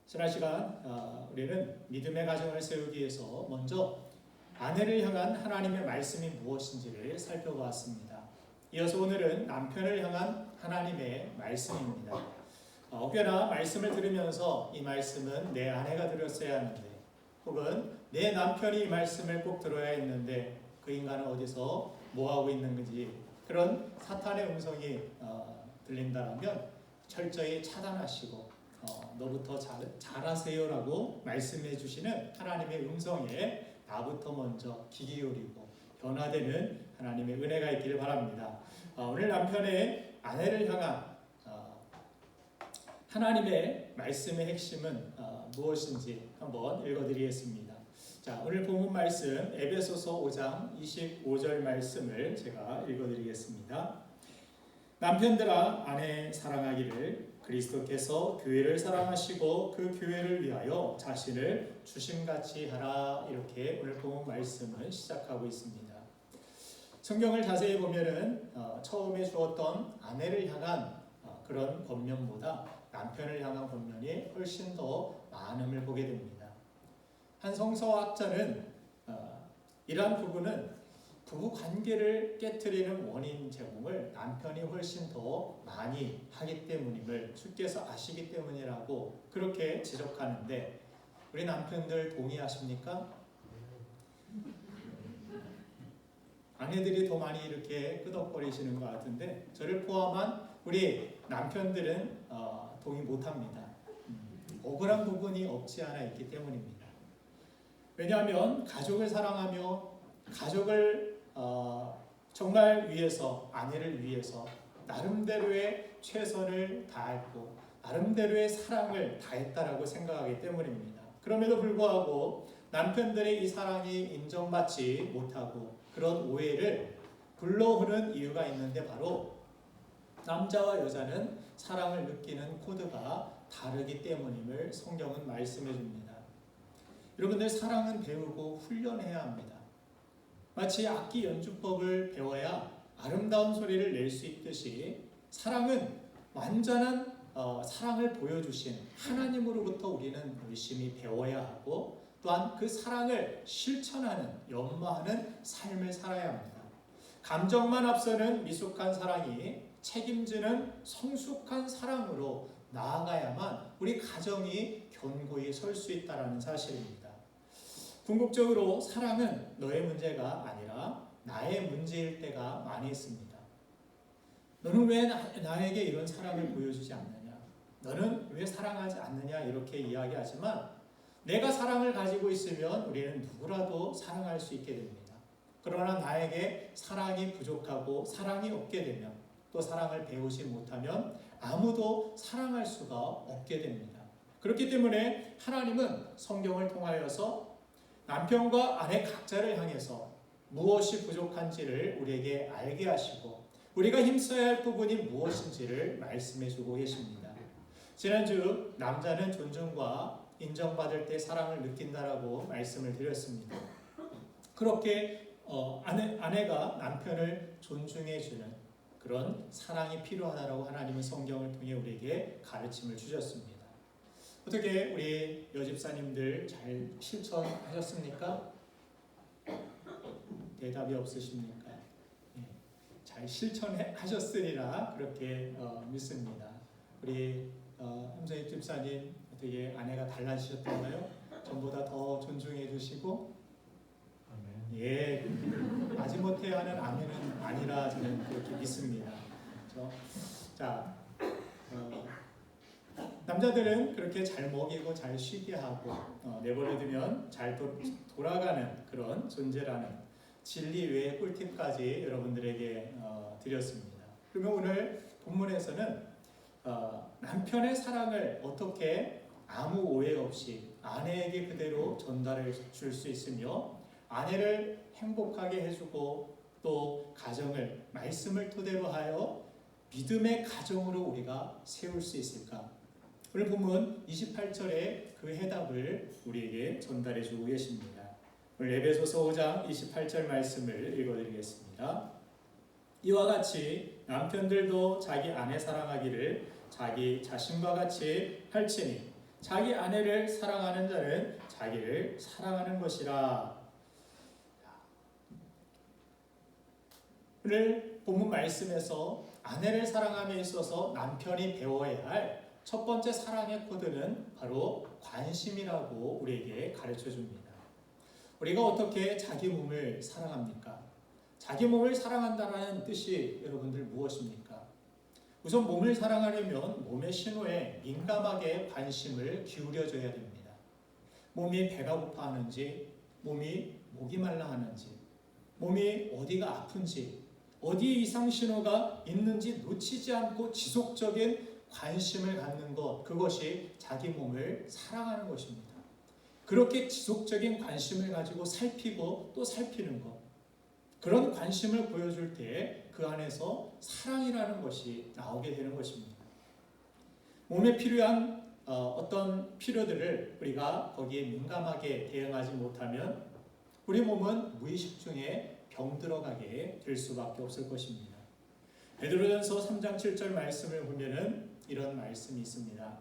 지난 시간 우리는 믿음의 가정을 세우기 위해서 먼저 아내를 향한 하나님의 말씀이 무엇인지를 살펴보았습니다. 이어서 오늘은 남편을 향한 하나님의 말씀입니다. 혹여나 말씀을 들으면서 이 말씀은 내 아내가 들었어야 하는데, 혹은 내 남편이 이 말씀을 꼭 들어야 했는데 그 인간은 어디서 뭐하고 있는 건지, 그런 사탄의 음성이 들린다면 철저히 차단하시고 너부터 잘하세요라고 말씀해 주시는 하나님의 음성에 나부터 먼저 귀 기울이고 변화되는 하나님의 은혜가 있기를 바랍니다. 오늘 남편의 아내를 향한 하나님의 말씀의 핵심은 무엇인지 한번 읽어드리겠습니다. 자, 오늘 본문 말씀 에베소서 5장 25절 말씀을 제가 읽어드리겠습니다. 남편들아 아내 사랑하기를 그리스도께서 교회를 사랑하시고 그 교회를 위하여 자신을 주심같이 하라. 이렇게 오늘 본문 말씀을 시작하고 있습니다. 성경을 자세히 보면은 처음에 주었던 아내를 향한 그런 권면보다 남편을 향한 권면이 훨씬 더 많음을 보게 됩니다. 한 성서학자는 이러한 부분은 부부 관계를 깨트리는 원인 제공을 남편이 훨씬 더 많이 하기 때문임을 주께서 아시기 때문이라고 그렇게 지적하는데, 우리 남편들 동의하십니까? 아내들이 더 많이 이렇게 끄덕거리시는 것 같은데, 저를 포함한 우리 남편들은 동의 못합니다. 억울한 부분이 없지 않아 있기 때문입니다. 왜냐하면 가족을 사랑하며 가족을 정말 위해서, 아내를 위해서 나름대로의 최선을 다했고 나름대로의 사랑을 다했다라고 생각하기 때문입니다. 그럼에도 불구하고 남편들의 이 사랑이 인정받지 못하고 그런 오해를 불러오는 이유가 있는데, 바로 남자와 여자는 사랑을 느끼는 코드가 다르기 때문임을 성경은 말씀해 줍니다. 여러분들, 사랑은 배우고 훈련해야 합니다. 마치 악기 연주법을 배워야 아름다운 소리를 낼 수 있듯이, 사랑은 완전한 사랑을 보여주신 하나님으로부터 우리는 열심히 배워야 하고, 또한 그 사랑을 실천하는, 연마하는 삶을 살아야 합니다. 감정만 앞서는 미숙한 사랑이 책임지는 성숙한 사랑으로 나아가야만 우리 가정이 견고히 설 수 있다는 사실입니다. 궁극적으로 사랑은 너의 문제가 아니라 나의 문제일 때가 많이 있습니다. 너는 왜 나에게 이런 사랑을 보여주지 않느냐? 너는 왜 사랑하지 않느냐? 이렇게 이야기하지만, 내가 사랑을 가지고 있으면 우리는 누구라도 사랑할 수 있게 됩니다. 그러나 나에게 사랑이 부족하고 사랑이 없게 되면, 또 사랑을 배우지 못하면 아무도 사랑할 수가 없게 됩니다. 그렇기 때문에 하나님은 성경을 통하여서 남편과 아내 각자를 향해서 무엇이 부족한지를 우리에게 알게 하시고 우리가 힘써야 할 부분이 무엇인지를 말씀해 주고 계십니다. 지난주 남자는 존중과 인정받을 때 사랑을 느낀다라고 말씀을 드렸습니다. 그렇게 아내가 남편을 존중해 주는 그런 사랑이 필요하다라고 하나님은 성경을 통해 우리에게 가르침을 주셨습니다. 어떻게 우리 여집사님들 잘 실천하셨습니까? 대답이 없으십니까? 네, 잘 실천하셨으리라 그렇게 믿습니다. 우리 함성희 집사님, 어떻게 아내가 달라지셨던가요? 전보다 더 존중해 주시고, 아멘. 예, 마지못해 하는 아멘은 아니라 저는 그렇게 믿습니다. 그렇죠? 자, 남자들은 그렇게 잘 먹이고 잘 쉬게 하고 내버려두면 잘 돌아가는 그런 존재라는 진리 외의 꿀팁까지 여러분들에게 드렸습니다. 그러면 오늘 본문에서는 남편의 사랑을 어떻게 아무 오해 없이 아내에게 그대로 전달해 줄 수 있으며, 아내를 행복하게 해주고 또 가정을 말씀을 토대로 하여 믿음의 가정으로 우리가 세울 수 있을까? 오늘 본문 28절에 그 해답을 우리에게 전달해 주고 계십니다. 오늘 에베소서 5장 28절 말씀을 읽어드리겠습니다. 이와 같이 남편들도 자기 아내 사랑하기를 자기 자신과 같이 할지니 자기 아내를 사랑하는 자는 자기를 사랑하는 것이라. 오늘 본문 말씀에서 아내를 사랑함에 있어서 남편이 배워야 할 첫 번째 사랑의 코드는 바로 관심이라고 우리에게 가르쳐 줍니다. 우리가 어떻게 자기 몸을 사랑합니까? 자기 몸을 사랑한다는 뜻이 여러분들 무엇입니까? 우선 몸을 사랑하려면 몸의 신호에 민감하게 관심을 기울여줘야 됩니다. 몸이 배가 고파하는지, 몸이 목이 말라 하는지, 몸이 어디가 아픈지, 어디에 이상 신호가 있는지 놓치지 않고 지속적인 관심을 갖는 것, 그것이 자기 몸을 사랑하는 것입니다. 그렇게 지속적인 관심을 가지고 살피고 또 살피는 것, 그런 관심을 보여줄 때 그 안에서 사랑이라는 것이 나오게 되는 것입니다. 몸에 필요한 어떤 필요들을 우리가 거기에 민감하게 대응하지 못하면 우리 몸은 무의식 중에 병들어가게 될 수밖에 없을 것입니다. 베드로전서 3장 7절 말씀을 보면은 이런 말씀이 있습니다.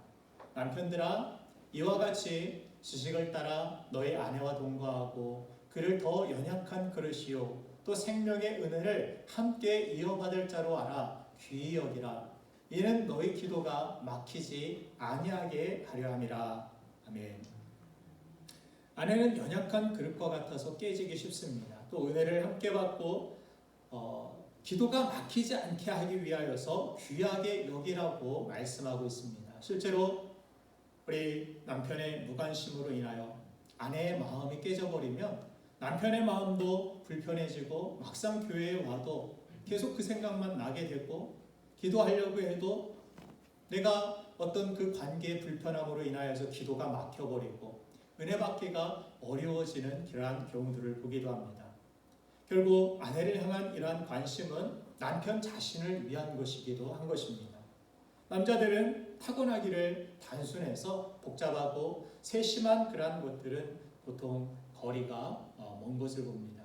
남편들아, 이와 같이 지식을 따라 너희 아내와 동거하고 그를 더 연약한 그릇이요 또 생명의 은혜를 함께 이어받을 자로 알아 귀히 여기라. 이는 너희 기도가 막히지 아니하게 하려 함이라. 아멘. 아내는 연약한 그릇과 같아서 깨지기 쉽습니다. 또 은혜를 함께 받고 기도가 막히지 않게 하기 위하여서 귀하게 여기라고 말씀하고 있습니다. 실제로 우리 남편의 무관심으로 인하여 아내의 마음이 깨져버리면 남편의 마음도 불편해지고 막상 교회에 와도 계속 그 생각만 나게 되고 기도하려고 해도 내가 어떤 그 관계의 불편함으로 인하여서 기도가 막혀버리고 은혜 받기가 어려워지는 그러한 경우들을 보기도 합니다. 결국 아내를 향한 이러한 관심은 남편 자신을 위한 것이기도 한 것입니다. 남자들은 타고나기를 단순해서 복잡하고 세심한 그러한 것들은 보통 거리가 먼 것을 봅니다.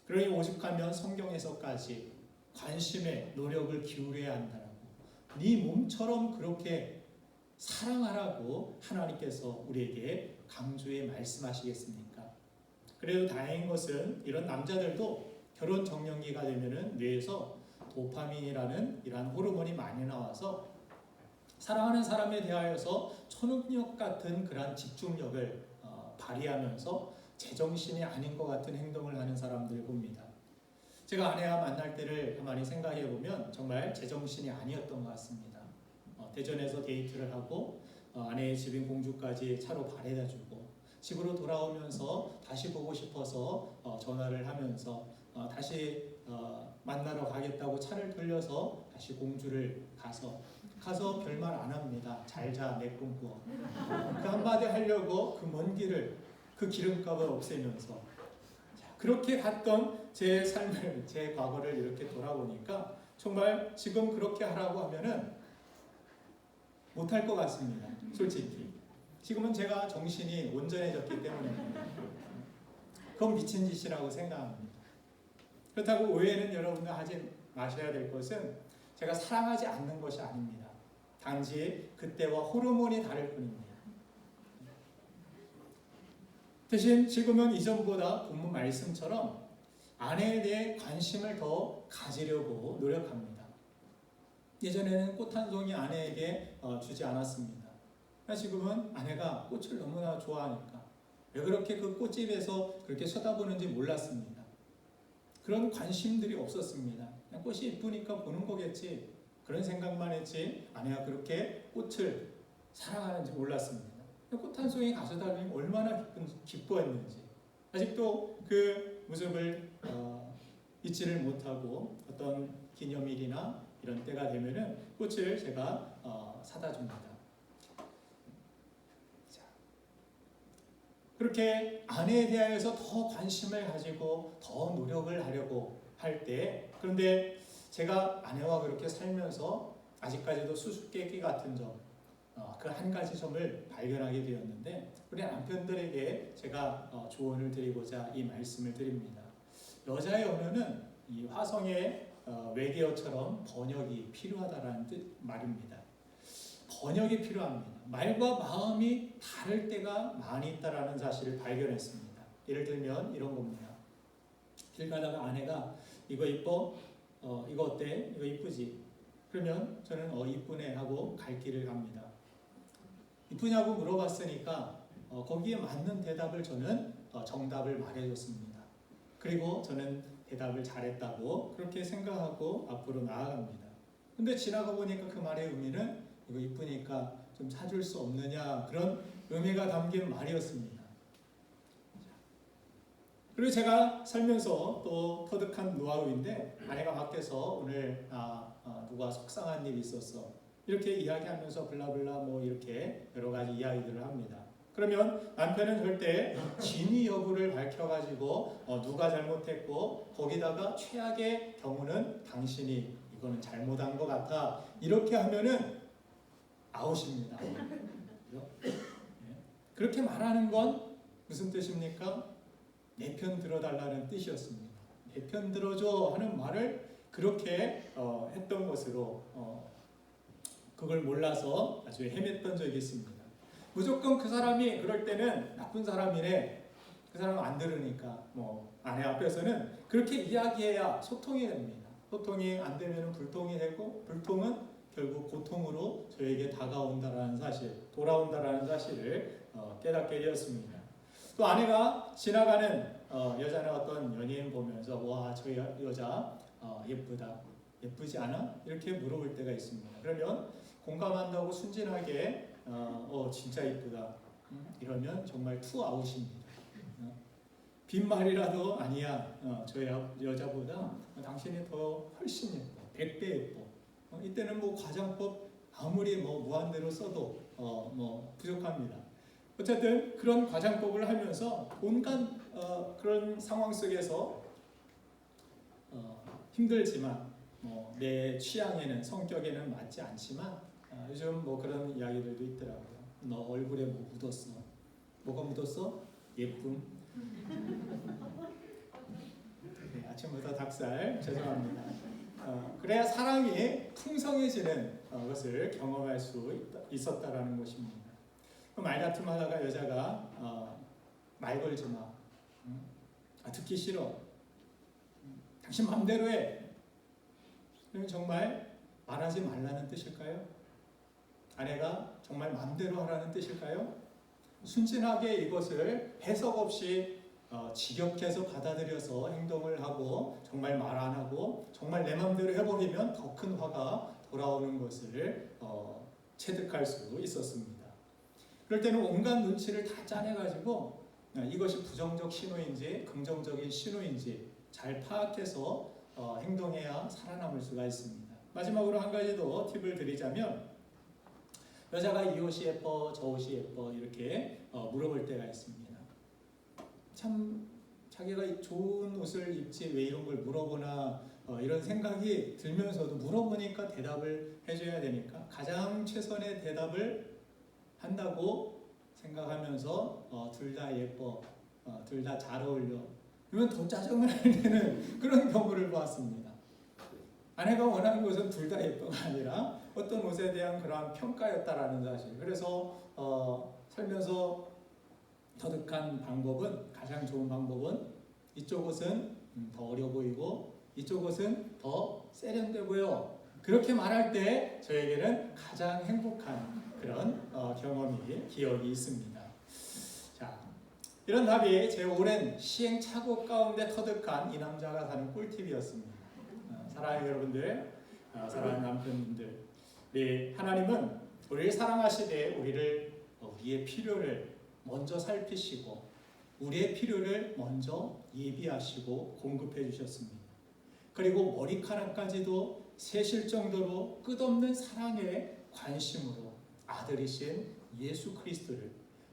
그러니 오죽하면 성경에서까지 관심에 노력을 기울여야 한다라고, 네 몸처럼 그렇게 사랑하라고 하나님께서 우리에게 강조해 말씀하시겠습니까? 그래도 다행인 것은 이런 남자들도 결혼 정년기가 되면은 뇌에서 도파민이라는 이러한 호르몬이 많이 나와서 사랑하는 사람에 대하여서 초능력 같은 그러한 집중력을 발휘하면서 제정신이 아닌 것 같은 행동을 하는 사람들을 봅니다. 제가 아내와 만날 때를 가만히 생각해 보면 정말 제정신이 아니었던 것 같습니다. 대전에서 데이트를 하고 아내의 집인 공주까지 차로 바래다 주고 집으로 돌아오면서 다시 보고 싶어서 전화를 하면서 다시 만나러 가겠다고 차를 돌려서 다시 공주를 가서 별말 안 합니다. 잘 자, 내 꿈꿔. 그 한마디 하려고 그 먼 길을, 그 기름값을 없애면서 그렇게 갔던 제 삶을, 제 과거를 이렇게 돌아보니까 정말 지금 그렇게 하라고 하면은 못할 것 같습니다. 솔직히. 지금은 제가 정신이 온전해졌기 때문입니다. 그건 미친 짓이라고 생각합니다. 그렇다고 오해는 여러분들 하지 마셔야 될 것은 제가 사랑하지 않는 것이 아닙니다. 단지 그때와 호르몬이 다를 뿐입니다. 대신 지금은 이전보다 본문 말씀처럼 아내에 대해 관심을 더 가지려고 노력합니다. 예전에는 꽃 한 송이 아내에게 주지 않았습니다. 지금은 아내가 꽃을 너무나 좋아하니까 왜 그렇게 그 꽃집에서 그렇게 쳐다보는지 몰랐습니다. 그런 관심들이 없었습니다. 그냥 꽃이 이쁘니까 보는 거겠지, 그런 생각만 했지 아내가 그렇게 꽃을 사랑하는지 몰랐습니다. 꽃 한 송이 가져다 주면 얼마나 기뻐했는지 아직도 그 모습을 잊지를 못하고 어떤 기념일이나 이런 때가 되면은 꽃을 제가 사다 줍니다. 자, 그렇게 아내에 대하여서 더 관심을 가지고 더 노력을 하려고 할 때, 그런데 제가 아내와 그렇게 살면서 아직까지도 수수께끼 같은 점, 그 한 가지 점을 발견하게 되었는데 우리 남편들에게 제가 조언을 드리고자 이 말씀을 드립니다. 여자의 언어는 이 화성의 외계어처럼 번역이 필요하다라는 말입니다. 번역이 필요합니다. 말과 마음이 다를 때가 많이 있다는 사실을 발견했습니다. 예를 들면 이런 겁니다. 길 가다가 아내가 이거 이뻐? 이거 어때? 이거 이쁘지? 그러면 저는 이쁘네 하고 갈 길을 갑니다. 이쁘냐고 물어봤으니까 거기에 맞는 대답을 저는 정답을 말해줬습니다. 그리고 저는 대답을 잘했다고 그렇게 생각하고 앞으로 나아갑니다. 근데 지나가 보니까 그 말의 의미는 이거 이쁘니까 좀 사줄 수 없느냐 그런 의미가 담긴 말이었습니다. 그리고 제가 살면서 또 터득한 노하우인데 아내가 밖에서 오늘 누가 속상한 일이 있었어 이렇게 이야기하면서 블라블라 뭐 이렇게 여러 가지 이야기들을 합니다. 그러면 남편은 절대 진위 여부를 밝혀가지고 누가 잘못했고 거기다가 최악의 경우는 당신이 이거는 잘못한 것 같아 이렇게 하면은 아웃입니다. 그렇게 말하는 건 무슨 뜻입니까? 내 편 들어달라는 뜻이었습니다. 내 편 들어줘 하는 말을 그렇게 했던 것으로 그걸 몰라서 아주 헤맸던 적이 있습니다. 무조건 그 사람이 그럴 때는 나쁜 사람이래. 그 사람은 안 들으니까 아내 앞에서는 그렇게 이야기해야 소통이 됩니다. 소통이 안 되면 불통이 되고 불통은 결국 고통으로 저에게 다가온다라는 사실, 돌아온다라는 사실을 깨닫게 되었습니다. 또 아내가 지나가는 여자나 어떤 연예인 보면서 와, 저 여자 예쁘다, 예쁘지 않아? 이렇게 물어볼 때가 있습니다. 그러면 공감한다고 순진하게 진짜 예쁘다 이러면 정말 투 아웃입니다. 빈말이라도 아니야, 저 여자보다 당신이 더 훨씬 예뻐, 100배 예뻐. 이때는 과장법 아무리 무한대로 써도 부족합니다. 어쨌든 그런 과장법을 하면서 온갖 그런 상황 속에서 힘들지만 내 취향에는 성격에는 맞지 않지만 요즘 그런 이야기들도 있더라고요. 너 얼굴에 묻었어. 뭐가 묻었어? 예쁨. 네, 아침부터 닭살 죄송합니다. 그래야 사랑이 풍성해지는 것을 경험할 수 있었다라는 것입니다. 말다툼하다가 여자가 말 걸지 마. 듣기 싫어. 당신 마음대로 해. 그러면 정말 말하지 말라는 뜻일까요? 아내가 정말 마음대로 하라는 뜻일까요? 순진하게 이것을 해석 없이 직역해서 받아들여서 행동을 하고 정말 말 안 하고 정말 내 마음대로 해버리면 더 큰 화가 돌아오는 것을 체득할 수 있었습니다. 그럴 때는 온갖 눈치를 다 짜내가지고 이것이 부정적 신호인지 긍정적인 신호인지 잘 파악해서 행동해야 살아남을 수가 있습니다. 마지막으로 한 가지 더 팁을 드리자면 여자가 이 옷이 예뻐 저 옷이 예뻐 이렇게 물어볼 때가 있습니다. 참 자기가 좋은 옷을 입지 왜 이런 걸 물어보나 이런 생각이 들면서도 물어보니까 대답을 해줘야 되니까 가장 최선의 대답을 한다고 생각하면서 둘 다 예뻐, 둘 다 잘 어울려 이러면 더 짜증을 내는 그런 경우를 보았습니다. 아내가 원하는 것은 둘 다 예뻐가 아니라 어떤 옷에 대한 그러한 평가였다라는 사실. 그래서 살면서 터득한 방법은 가장 좋은 방법은 이쪽 옷은 더 어려 보이고 이쪽 옷은 더 세련돼 보여. 그렇게 말할 때 저에게는 가장 행복한 그런 경험이 기억이 있습니다. 자, 이런 답이 제 오랜 시행착오 가운데 터득한 이 남자가 사는 꿀팁이었습니다. 사랑하는 여러분들, 사랑하는 남편분들, 우리 하나님은 우리를 사랑하시되 우리의 필요를 먼저 살피시고 우리의 필요를 먼저 예비하시고 공급해 주셨습니다. 그리고 머리카락까지도 세실 정도로 끝없는 사랑의 관심으로 아들이신 예수 그리스도를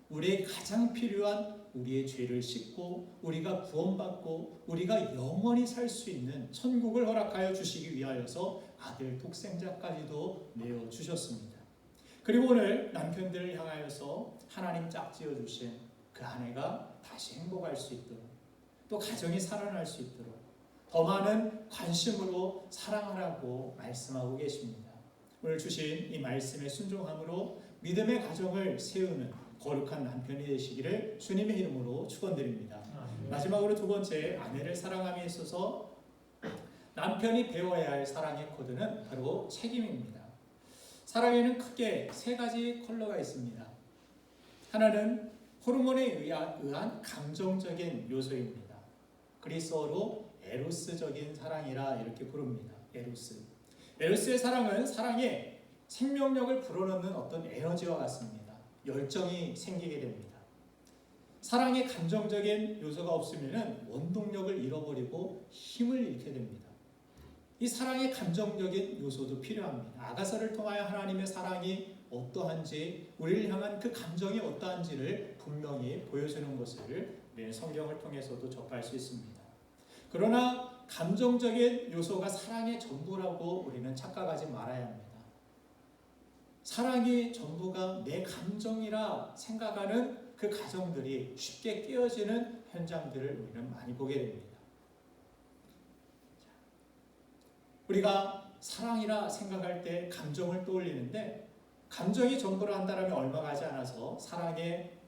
우리의 가장 필요한 우리의 죄를 씻고 우리가 구원받고 우리가 영원히 살 수 있는 천국을 허락하여 주시기 위하여서 아들 독생자까지도 내어주셨습니다. 그리고 오늘 남편들을 향하여서 하나님 짝지어 주신 그 아내가 다시 행복할 수 있도록 또 가정이 살아날 수 있도록 더 많은 관심으로 사랑하라고 말씀하고 계십니다. 오늘 주신 이 말씀에 순종함으로 믿음의 가정을 세우는 거룩한 남편이 되시기를 주님의 이름으로 축원드립니다. 마지막으로 두 번째, 아내를 사랑함에 있어서 남편이 배워야 할 사랑의 코드는 바로 책임입니다. 사랑에는 크게 세 가지 컬러가 있습니다. 하나는 호르몬에 의한 감정적인 요소입니다. 그리스어로 에로스적인 사랑이라 이렇게 부릅니다. 에로스. 에로스의 사랑은 사랑에 생명력을 불어넣는 어떤 에너지와 같습니다. 열정이 생기게 됩니다. 사랑의 감정적인 요소가 없으면 원동력을 잃어버리고 힘을 잃게 됩니다. 이 사랑의 감정적인 요소도 필요합니다. 아가서를 통하여 하나님의 사랑이 어떠한지, 우리를 향한 그 감정이 어떠한지를 분명히 보여주는 것을 우리는 성경을 통해서도 접할 수 있습니다. 그러나 감정적인 요소가 사랑의 전부라고 우리는 착각하지 말아야 합니다. 사랑이 전부가 내 감정이라 생각하는 그 가정들이 쉽게 깨어지는 현장들을 우리는 많이 보게 됩니다. 우리가 사랑이라 생각할 때 감정을 떠올리는데, 감정이 전부라 한다면 얼마 가지 않아서 사랑에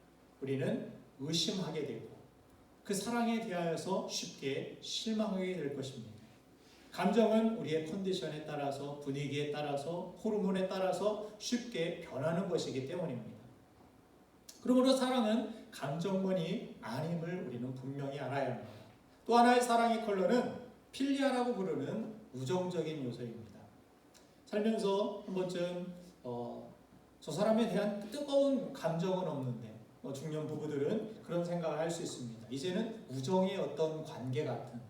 우리는 의심하게 되고 그 사랑에 대하여서 쉽게 실망하게 될 것입니다. 감정은 우리의 컨디션에 따라서, 분위기에 따라서, 호르몬에 따라서 쉽게 변하는 것이기 때문입니다. 그러므로 사랑은 감정만이 아님을 우리는 분명히 알아야 합니다. 또 하나의 사랑의 컬러는 필리아라고 부르는 우정적인 요소입니다. 살면서 한 번쯤 저 사람에 대한 뜨거운 감정은 없는데, 중년 부부들은 그런 생각을 할 수 있습니다. 이제는 우정의 어떤 관계 같은,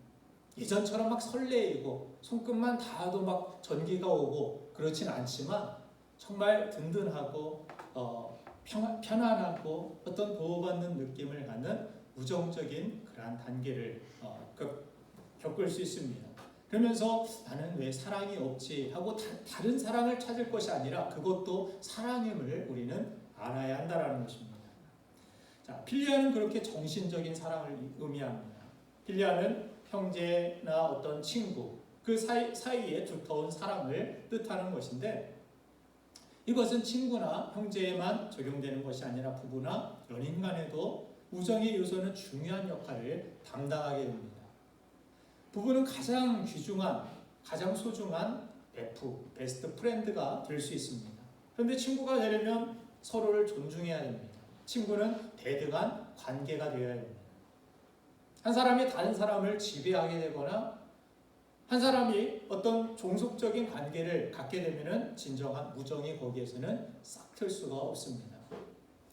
예전처럼 막 설레이고 손끝만 닿아도 막 전기가 오고 그렇진 않지만 정말 든든하고 편안하고 어떤 보호받는 느낌을 갖는 우정적인 그러한 단계를 겪을 수 있습니다. 그러면서 나는 왜 사랑이 없지 하고 다른 사랑을 찾을 것이 아니라 그것도 사랑임을 우리는 알아야 한다는 것입니다. 자, 필리아는 그렇게 정신적인 사랑을 의미합니다. 필리아는 형제나 어떤 친구, 그 사이에 두터운 사랑을 뜻하는 것인데, 이것은 친구나 형제에만 적용되는 것이 아니라 부부나 연인 간에도 우정의 요소는 중요한 역할을 담당하게 됩니다. 부부는 가장 귀중한, 가장 소중한 베스트 프렌드가 될 수 있습니다. 그런데 친구가 되려면 서로를 존중해야 됩니다. 친구는 대등한 관계가 되어야 됩니다. 한 사람이 다른 사람을 지배하게 되거나 한 사람이 어떤 종속적인 관계를 갖게 되면 진정한 우정이 거기에서는 싹틀 수가 없습니다.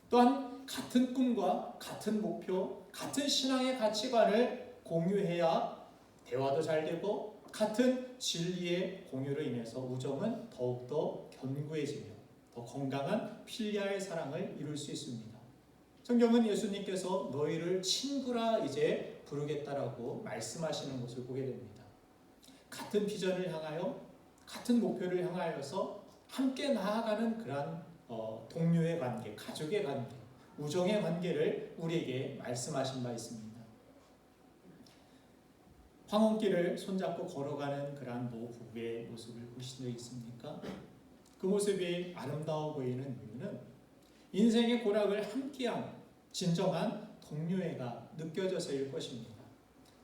또한 같은 꿈과 같은 목표, 같은 신앙의 가치관을 공유해야 대화도 잘 되고 같은 진리의 공유로 인해서 우정은 더욱더 견고해지며 더 건강한 필리아의 사랑을 이룰 수 있습니다. 성경은 예수님께서 너희를 친구라 이제 부르겠다라고 말씀하시는 것을 보게 됩니다. 같은 비전을 향하여, 같은 목표를 향하여서 함께 나아가는 그러한 동료의 관계, 가족의 관계, 우정의 관계를 우리에게 말씀하신 바 있습니다. 황혼길을 손잡고 걸어가는 그러한 부부의 모습을 보신 적 있습니까? 그 모습이 아름다워 보이는 이유는 인생의 고락을 함께한 진정한 동료애가 느껴져서일 것입니다.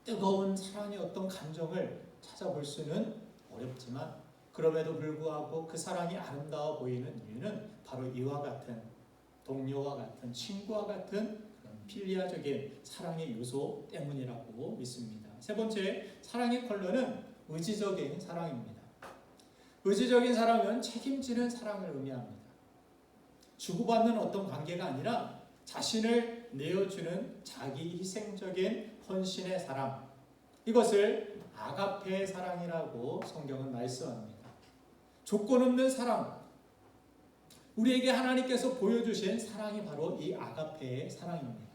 뜨거운 사랑의 어떤 감정을 찾아볼 수는 어렵지만 그럼에도 불구하고 그 사랑이 아름다워 보이는 이유는 바로 이와 같은 동료와 같은 친구와 같은 그런 필리아적인 사랑의 요소 때문이라고 믿습니다. 세 번째, 사랑의 컬러는 의지적인 사랑입니다. 의지적인 사랑은 책임지는 사랑을 의미합니다. 주고받는 어떤 관계가 아니라 자신을 내어주는 자기 희생적인 헌신의 사랑, 이것을 아가페의 사랑이라고 성경은 말씀합니다. 조건 없는 사랑, 우리에게 하나님께서 보여주신 사랑이 바로 이 아가페의 사랑입니다.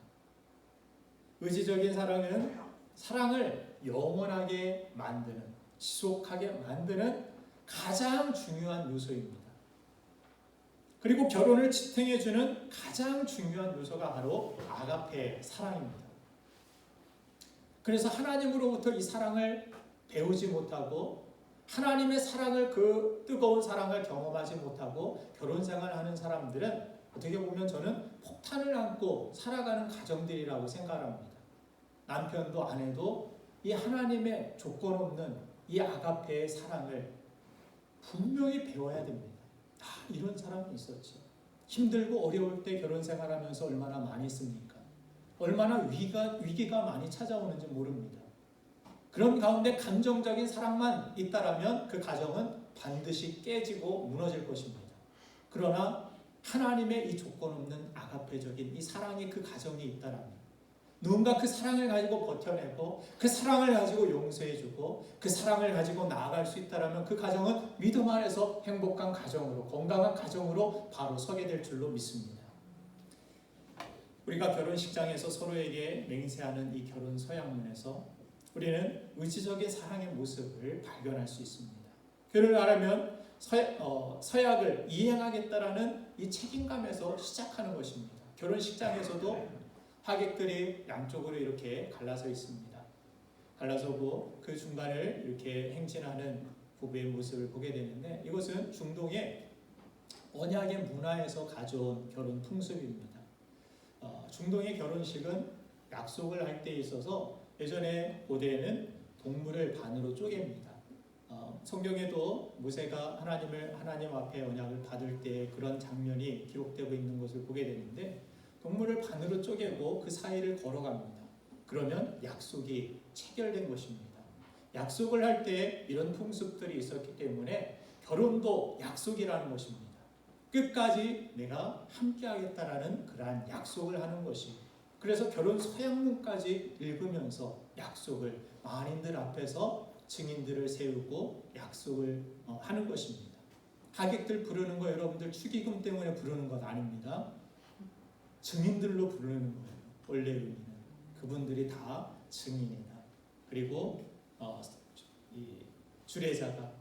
의지적인 사랑은 사랑을 영원하게 만드는, 지속하게 만드는 가장 중요한 요소입니다. 그리고 결혼을 지탱해주는 가장 중요한 요소가 바로 아가페 사랑입니다. 그래서 하나님으로부터 이 사랑을 배우지 못하고 하나님의 사랑을, 그 뜨거운 사랑을 경험하지 못하고 결혼 생활하는 사람들은 어떻게 보면 저는 폭탄을 안고 살아가는 가정들이라고 생각합니다. 남편도 아내도 이 하나님의 조건 없는 이 아가페의 사랑을 분명히 배워야 됩니다. 이런 사람이 있었죠. 힘들고 어려울 때 결혼 생활하면서 얼마나 많이 씁니까? 얼마나 위기가 많이 찾아오는지 모릅니다. 그런 가운데 감정적인 사랑만 있다라면 그 가정은 반드시 깨지고 무너질 것입니다. 그러나 하나님의 이 조건 없는 아가페적인 이 사랑이 그 가정에 있다라면, 누군가 그 사랑을 가지고 버텨내고 그 사랑을 가지고 용서해주고 그 사랑을 가지고 나아갈 수 있다라면 그 가정은 믿음 안에서 행복한 가정으로, 건강한 가정으로 바로 서게 될 줄로 믿습니다. 우리가 결혼식장에서 서로에게 맹세하는 이 결혼 서약문에서 우리는 의지적인 사랑의 모습을 발견할 수 있습니다. 결혼을 하려면 서약을 이행하겠다라는 이 책임감에서 시작하는 것입니다. 결혼식장에서도 하객들이 양쪽으로 이렇게 갈라서 있습니다. 갈라서고 그 중간을 이렇게 행진하는 부부의 모습을 보게 되는데, 이것은 중동의 언약의 문화에서 가져온 결혼 풍습입니다. 중동의 결혼식은 약속을 할 때 있어서 예전에 고대에는 동물을 반으로 쪼갭니다. 성경에도 모세가 하나님 앞에 언약을 받을 때 그런 장면이 기록되고 있는 것을 보게 되는데, 동물을 반으로 쪼개고 그 사이를 걸어갑니다. 그러면 약속이 체결된 것입니다. 약속을 할 때 이런 풍습들이 있었기 때문에 결혼도 약속이라는 것입니다. 끝까지 내가 함께하겠다라는 그러한 약속을 하는 것이, 그래서 결혼 서약문까지 읽으면서 약속을 만인들 앞에서 증인들을 세우고 약속을 하는 것입니다. 하객들 부르는 거 여러분들 축의금 때문에 부르는 것 아닙니다. 증인들로 부르는 거예요. 원래 의미는 그분들이 다 증인이다. 그리고 이 주례자가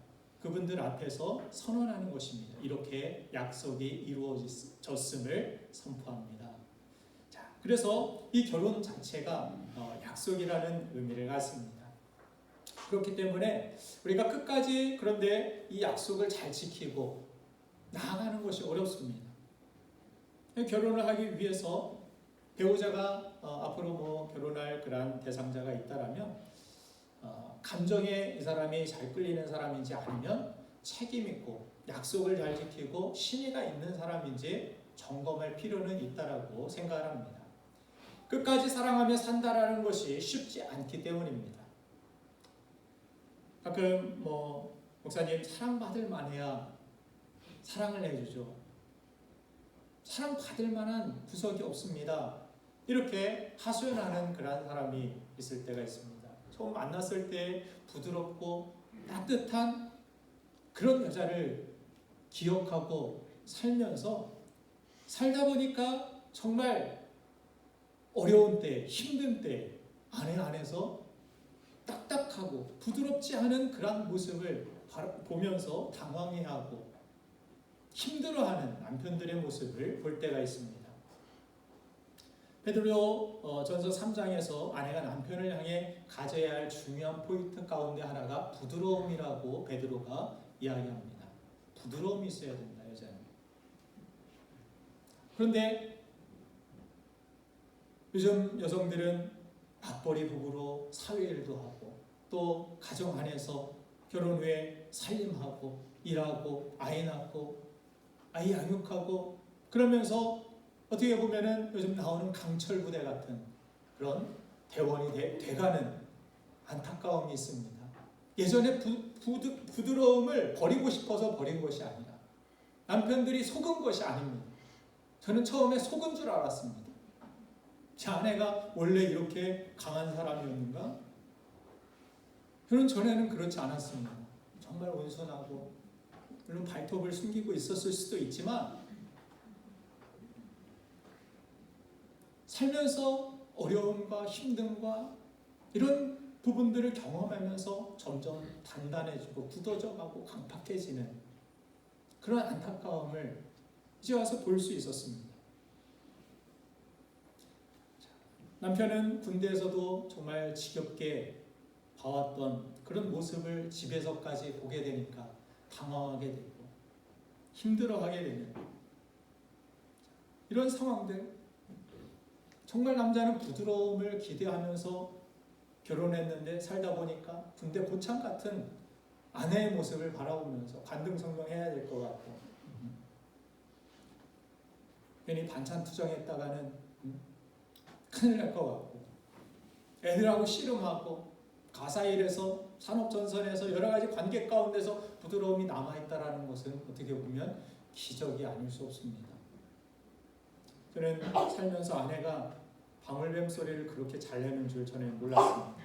그분들 앞에서 선언하는 것입니다. 이렇게 약속이 이루어졌음을 선포합니다. 자, 그래서 이 결혼 자체가 약속이라는 의미를 갖습니다. 그렇기 때문에 우리가 끝까지 그런데 이 약속을 잘 지키고 나아가는 것이 어렵습니다. 결혼을 하기 위해서 배우자가 앞으로 결혼할 그런 대상자가 있다라면 감정에 이 사람이 잘 끌리는 사람인지 아니면 책임 있고 약속을 잘 지키고 신의가 있는 사람인지 점검할 필요는 있다라고 생각을 합니다. 끝까지 사랑하며 산다라는 것이 쉽지 않기 때문입니다. 가끔 목사님 사랑받을 만해야 사랑을 해주죠. 사랑받을 만한 구석이 없습니다. 이렇게 하소연하는 그런 사람이 있을 때가 있습니다. 처음 만났을 때 부드럽고 따뜻한 그런 여자를 기억하고 살면서 살다 보니까 정말 어려운 때, 힘든 때 아내 안에서 딱딱하고 부드럽지 않은 그런 모습을 보면서 당황해하고 힘들어하는 남편들의 모습을 볼 때가 있습니다. 베드로 전서 3장에서 아내가 남편을 향해 가져야 할 중요한 포인트 가운데 하나가 부드러움이라고 베드로가 이야기합니다. 부드러움이 있어야 된다, 여자는. 그런데 요즘 여성들은 맞벌이 부부로 사회일도 하고 또 가정 안에서 결혼 후에 살림하고 일하고 아이 낳고 아이 양육하고 그러면서 어떻게 보면은 요즘 나오는 강철부대 같은 그런 대원이 돼가는 안타까움이 있습니다. 예전에 부드러움을 버리고 싶어서 버린 것이 아니라 남편들이 속은 것이 아닙니다. 저는 처음에 속은 줄 알았습니다. 제 아내가 원래 이렇게 강한 사람이었는가? 저는 전에는 그렇지 않았습니다. 정말 온순하고 물론 발톱을 숨기고 있었을 수도 있지만 살면서 어려움과 힘듦과 이런 부분들을 경험하면서 점점 단단해지고 굳어져가고 강팍해지는 그런 안타까움을 이제 와서 볼 수 있었습니다. 남편은 군대에서도 정말 지겹게 봐왔던 그런 모습을 집에서까지 보게 되니까 당황하게 되고 힘들어하게 되는 이런 상황들. 정말 남자는 부드러움을 기대하면서 결혼했는데 살다 보니까 군대 고창 같은 아내의 모습을 바라보면서 관등성명해야 될 것 같고 괜히 반찬 투정했다가는 큰일 날 것 같고 애들하고 씨름하고 가사일에서 산업전선에서 여러 가지 관계 가운데서 부드러움이 남아있다는 것은 어떻게 보면 기적이 아닐 수 없습니다. 저는 살면서 아내가 방울뱀 소리를 그렇게 잘 내는 줄 저는 몰랐습니다.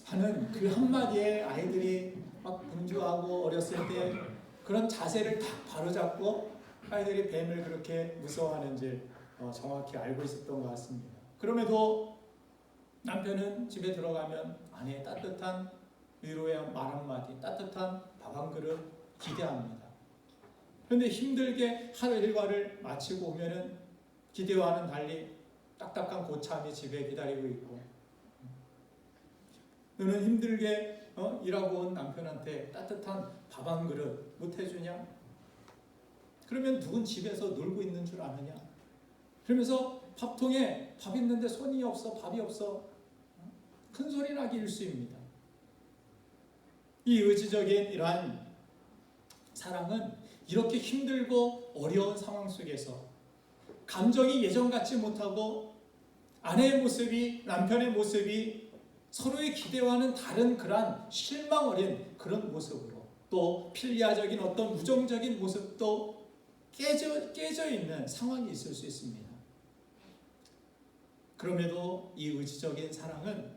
하는 그 한마디에 아이들이 막 분주하고 어렸을 때 그런 자세를 딱 바로잡고 아이들이 뱀을 그렇게 무서워하는지 정확히 알고 있었던 것 같습니다. 그럼에도 남편은 집에 들어가면 아내의 따뜻한 위로의 말 한마디, 따뜻한 밥 한 그릇 기대합니다. 그런데 힘들게 하루 일과를 마치고 오면은 기대와는 달리 딱딱한 고참이 집에 기다리고 있고, 너는 힘들게 일하고 온 남편한테 따뜻한 밥 한 그릇 못 해주냐? 그러면 누군 집에서 놀고 있는 줄 아느냐? 그러면서 밥통에 밥 있는데 손이 없어, 밥이 없어. 큰 소리 나기 일쑤입니다. 이 의지적인 이러한 사랑은 이렇게 힘들고 어려운 상황 속에서 감정이 예전 같지 못하고 아내의 모습이, 남편의 모습이 서로의 기대와는 다른 그러한 실망 어린 그런 모습으로, 또 필리아적인 어떤 우정적인 모습도 깨져 있는 상황이 있을 수 있습니다. 그럼에도 이 의지적인 사랑은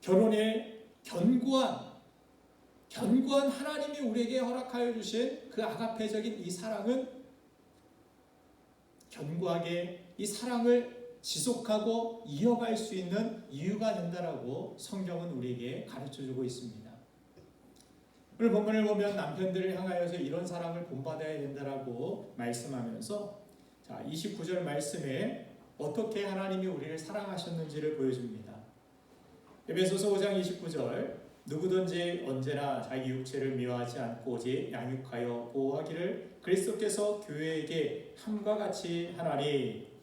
결혼의 견고한 하나님이 우리에게 허락하여 주신 그 아가페적인 이 사랑은 견고하게 이 사랑을 지속하고 이어갈 수 있는 이유가 된다라고 성경은 우리에게 가르쳐주고 있습니다. 오늘 본문을 보면 남편들을 향하여서 이런 사랑을 본받아야 된다라고 말씀하면서 29절 말씀에 어떻게 하나님이 우리를 사랑하셨는지를 보여줍니다. 에베소서 5장 29절, 누구든지 언제나 자기 육체를 미워하지 않고 오직 양육하여 보호하기를 그리스도께서 교회에게 함과 같이 하나니.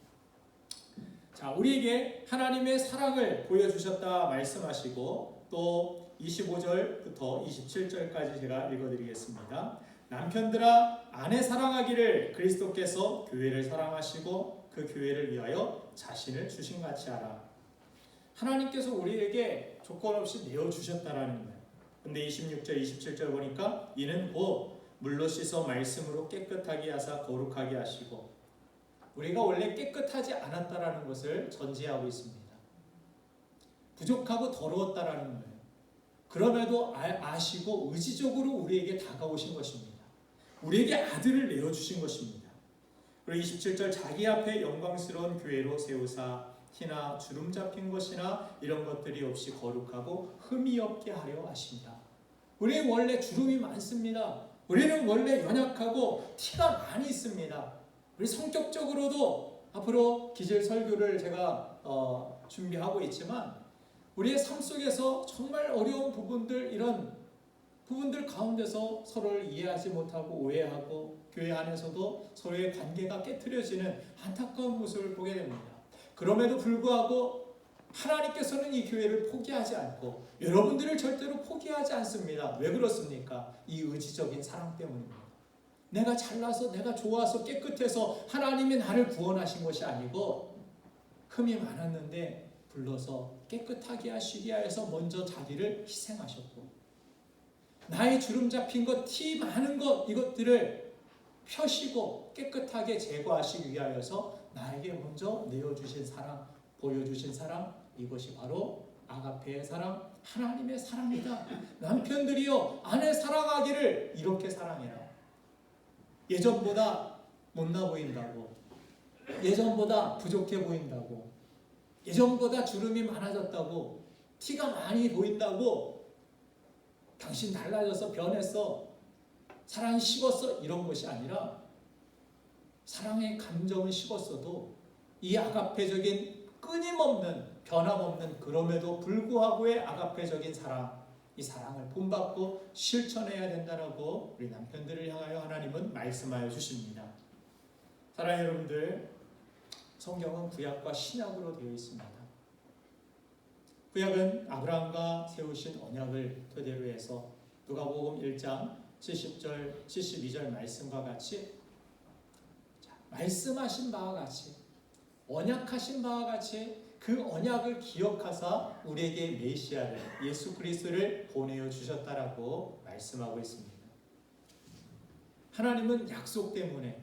우리에게 하나님의 사랑을 보여주셨다 말씀하시고, 또 25절부터 27절까지 제가 읽어드리겠습니다. 남편들아, 아내 사랑하기를 그리스도께서 교회를 사랑하시고 그 교회를 위하여 자신을 주신같이 하라. 하나님께서 우리에게 조건 없이 내어주셨다라는 거예요. 근데 26절, 27절 보니까 이는 곧 물로 씻어 말씀으로 깨끗하게 하사 거룩하게 하시고, 우리가 원래 깨끗하지 않았다라는 것을 전제하고 있습니다. 부족하고 더러웠다라는 거예요. 그럼에도 아시고 의지적으로 우리에게 다가오신 것입니다. 우리에게 아들을 내어주신 것입니다. 그리고 27절, 자기 앞에 영광스러운 교회로 세우사 티나 주름 잡힌 것이나 이런 것들이 없이 거룩하고 흠이 없게 하려 하십니다. 우리는 원래 주름이 많습니다. 우리는 원래 연약하고 티가 많이 있습니다. 우리 성격적으로도 앞으로 기질 설교를 제가 준비하고 있지만 우리의 삶 속에서 정말 어려운 부분들, 이런 부분들 가운데서 서로를 이해하지 못하고 오해하고 교회 안에서도 서로의 관계가 깨트려지는 안타까운 모습을 보게 됩니다. 그럼에도 불구하고 하나님께서는 이 교회를 포기하지 않고 여러분들을 절대로 포기하지 않습니다. 왜 그렇습니까? 이 의지적인 사랑 때문입니다. 내가 잘나서, 내가 좋아서, 깨끗해서 하나님이 나를 구원하신 것이 아니고 흠이 많았는데 불러서 깨끗하게 하시기 위해서 먼저 자기를 희생하셨고, 나의 주름 잡힌 것, 티 많은 것, 이것들을 펴시고 깨끗하게 제거하시기 위하여서 나에게 먼저 내어주신 사랑, 보여주신 사랑, 이것이 바로 아가페의 사랑, 하나님의 사랑이다. 남편들이여, 아내 사랑하기를 이렇게 사랑해라. 예전보다 못나 보인다고, 예전보다 부족해 보인다고, 예전보다 주름이 많아졌다고, 티가 많이 보인다고, 당신 달라져서 변했어, 사랑이 식었어, 이런 것이 아니라 사랑의 감정은 식었어도 이 아가페적인 끊임없는 변함없는 그럼에도 불구하고의 아가페적인 사랑, 이 사랑을 본받고 실천해야 된다라고 우리 남편들을 향하여 하나님은 말씀하여 주십니다. 사랑하는 여러분들, 성경은 구약과 신약으로 되어 있습니다. 구약은 아브라함과 세우신 언약을 토대로 해서 누가복음 1장 70절 72절 말씀과 같이 말씀하신 바와 같이 언약하신 바와 같이 그 언약을 기억하사 우리에게 메시아를 예수 그리스도를 보내어 주셨다라고 말씀하고 있습니다. 하나님은 약속 때문에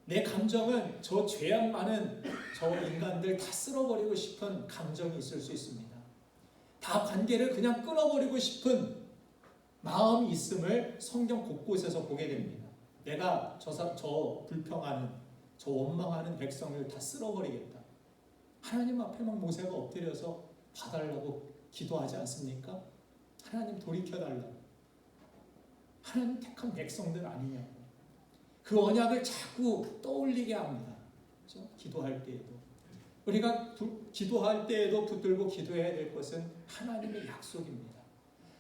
내 감정은 저 죄악 많은 저 인간들 다 쓸어버리고 싶은 감정이 있을 수 있습니다. 다 관계를 그냥 끊어버리고 싶은 마음이 있음을 성경 곳곳에서 보게 됩니다. 내가 저 불평하는 저 원망하는 백성을 다 쓸어버리겠다. 하나님 앞에 막 모세가 엎드려서 봐달라고 기도하지 않습니까? 하나님 돌이켜달라고. 하나님 택한 백성들 아니냐고. 그 언약을 자꾸 떠올리게 합니다. 그렇죠? 기도할 때에도. 우리가 기도할 때에도 붙들고 기도해야 될 것은 하나님의 약속입니다.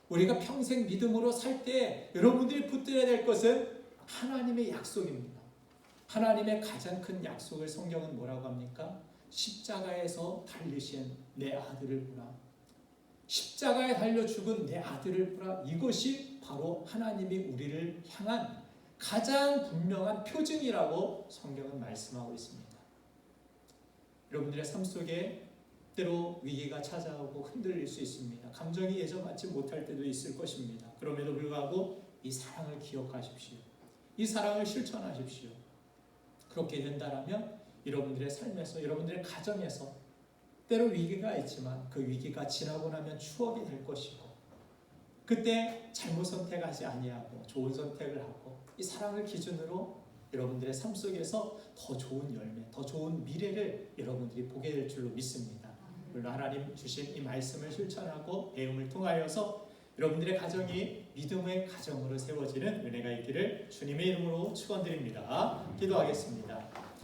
우리가 평생 믿음으로 살 때 여러분들이 붙들어야 될 것은 하나님의 약속입니다. 하나님의 가장 큰 약속을 성경은 뭐라고 합니까? 십자가에서 달리신 내 아들을 보라. 십자가에 달려 죽은 내 아들을 보라. 이것이 바로 하나님이 우리를 향한 가장 분명한 표징이라고 성경은 말씀하고 있습니다. 여러분들의 삶 속에 때로 위기가 찾아오고 흔들릴 수 있습니다. 감정이 예전같지 못할 때도 있을 것입니다. 그럼에도 불구하고 이 사랑을 기억하십시오. 이 사랑을 실천하십시오. 그렇게 된다면 여러분들의 삶에서, 여러분들의 가정에서 때로 위기가 있지만 그 위기가 지나고 나면 추억이 될 것이고, 그때 잘못 선택하지 아니하고 좋은 선택을 하고 이 사랑을 기준으로 여러분들의 삶 속에서 더 좋은 열매, 더 좋은 미래를 여러분들이 보게 될 줄로 믿습니다. 물론 하나님 주신 이 말씀을 실천하고 배움을 통하여서 여러분들의 가정이 믿음의 가정으로 세워지는 은혜가 있기를 주님의 이름으로 축원드립니다. 기도하겠습니다.